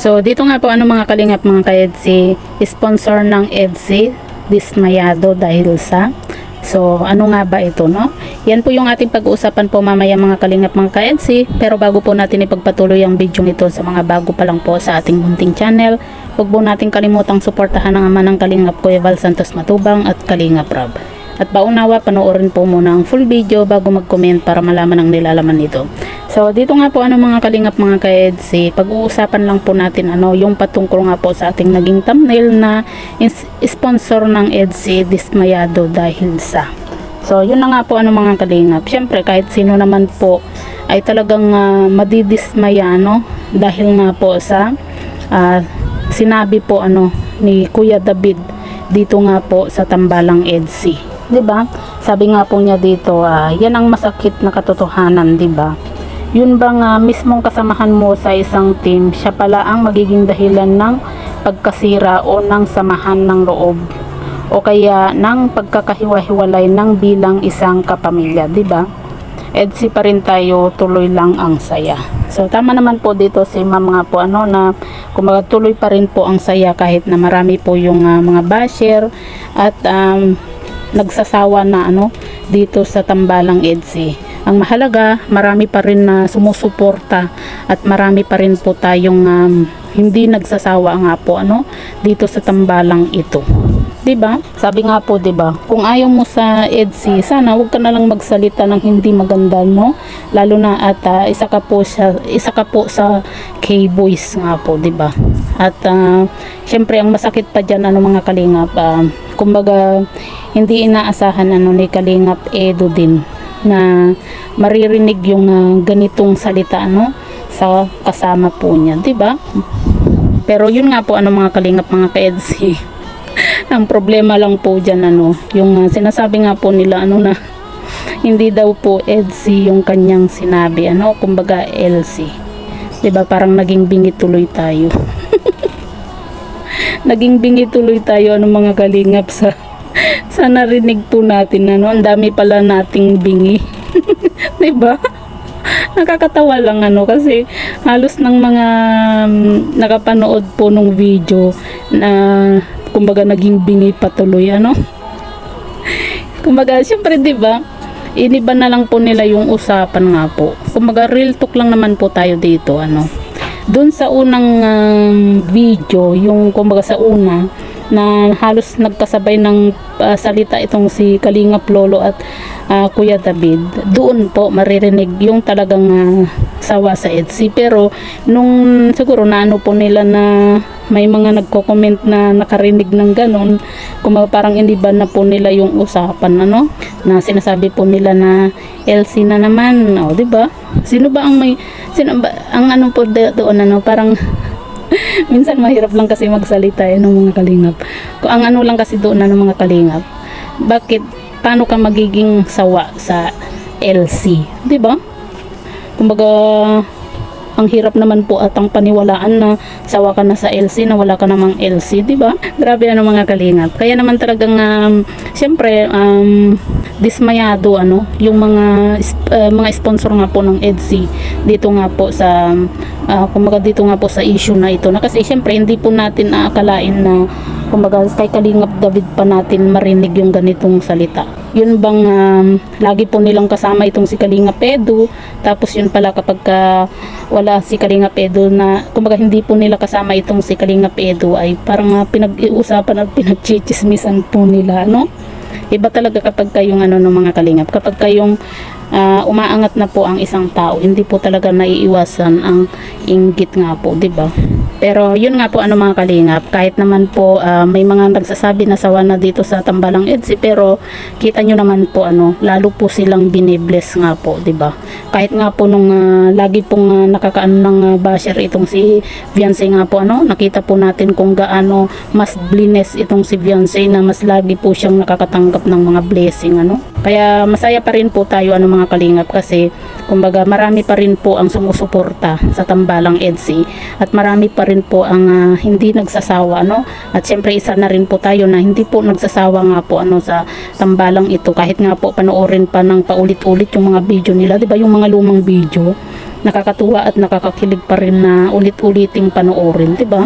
So dito nga po mga kalingap mga ka-EDSI, sponsor ng EDSI, dismayado dahil sa. So ano nga ba ito, no? Yan po yung ating pag-uusapan po mamaya mga kalingap mga ka-EDSI. Pero bago po natin ipagpatuloy ang video ito sa mga bago pa lang po sa ating munting channel, huwag po natin kalimutang suportahan ang ama ng Kalingap Kuya Val Santos Matubang at Kalingap Rob. At paunawa, panoorin po muna ang full video bago mag-comment para malaman ang nilalaman nito. So dito nga po mga kalingap mga ka-EDSI, pag-uusapan lang po natin yung patungkol nga po sa ating naging thumbnail na sponsor ng EDSI, dismayado dahil sa. So yun na nga po mga kalingap. Siyempre kahit sino naman po ay talagang madidismaya dahil nga po sa sinabi po ni Kuya David dito nga po sa Tambalang EDSI. 'Di ba? Sabi nga po niya dito, yan ang masakit na katotohanan, 'di ba? Yun bang mismong kasamahan mo sa isang team, siya pala ang magiging dahilan ng pagkasira o ng samahan ng loob o kaya ng pagkakahiwa-hiwalay ng bilang isang kapamilya, 'di ba? EDSI pa rin tayo, tuloy lang ang saya. So tama naman po dito si ma'am nga po na kumbaga tuloy pa rin po ang saya kahit na marami po yung mga basher at nagsasawa na dito sa Tambalang EDSI. Ang mahalaga, marami pa rin na sumusuporta at marami pa rin po tayong hindi nagsasawa nga po dito sa Tambalang ito. 'Di ba? Sabi nga po, 'di ba? Kung ayaw mo sa EDSI, sana wag ka na lang magsalita ng hindi maganda, Lalo na at isa ka po sa K-boys nga po, 'di ba? At syempre ang masakit pa diyan mga kalingap, kumbaga hindi inaasahan ni Kalingap Edo din na maririnig yung ganitong salita sa kasama po niya, 'di ba? Pero yun nga po mga kalingap mga ka-EDSI. Ang problema lang po diyan yung sinasabi nga po nila na hindi daw po EDSI yung kanyang sinabi, kumbaga LC. 'Di ba? Parang naging bingi tuloy tayo. Naging bingi tuloy tayo mga kalingap sa narinig po natin ang dami pala nating bingi. 'Di ba? Nakakatawa lang kasi halos ng mga nakapanood po nung video na kumbaga naging bingi patuloy kumbaga syempre 'di ba, iniba na lang po nila yung usapan nga po. Kumbaga real talk lang naman po tayo dito doon sa unang video, yung kumbaga sa una na halos nagkasabay ng salita itong si Kalingap Lolo at Kuya David, doon po maririnig yung talagang sawa sa EDSI. Pero nung siguro na po nila na may mga nagko-comment na nakarinig ng ganon, kumbaga parang hindi ba na po nila yung usapan na sinasabi po nila na LC na naman, 'di ba? Sino ba ang po doon parang minsan mahirap lang kasi magsalita ng mga kalingap. Kung ang lang kasi doon ng mga kalingap, paano ka magiging sawa sa LC, 'di ba? Kumbaga ang hirap naman po at ang paniwalaan na sawa ka na sa LC na wala ka namang LC, 'di ba? Grabe mga kalingap. Kaya naman talagang syempre dismayado yung mga sponsor nga po ng EDSI dito nga po sa kumbaga dito nga po sa issue na ito na kasi syempre hindi po natin aakalain na kumbaga kay Kalingap David pa natin marinig yung ganitong salita. Yun bang lagi po nilang kasama itong si Kalingap Edo, tapos yun pala kapag wala si Kalingap Edo na kumbaga hindi po nila kasama itong si Kalingap Edo ay parang pinag-iusapan at pinagchichismisan po nila Iba talaga kapag kayong ng mga kalingap, kapag kayong umaangat na po ang isang tao, hindi po talaga naiiwasan ang inggit nga po, 'di ba? Pero yun nga po mga kalingap, kahit naman po may mga nagsasabi na sawa na dito sa Tambalang EDSI, pero kita nyo naman po lalo po silang binibless nga po, 'di ba? Kahit nga po nung lagi pong nakakaano ng basher itong si Viancy nga po nakita po natin kung gaano mas blines itong si Viancy na mas lagi po siyang nakakatanggap ng mga blessing Kaya masaya pa rin po tayo mga kalingap kasi kumbaga marami pa rin po ang sumusuporta sa Tambalang EDSI at marami pa rin po ang hindi nagsasawa at syempre isa na rin po tayo na hindi po nagsasawa nga po sa Tambalang ito kahit nga po panoorin pa ng paulit-ulit yung mga video nila, 'di ba, yung mga lumang video nakakatuwa at nakakakilig pa rin na ulit-uliting panoorin, 'di ba?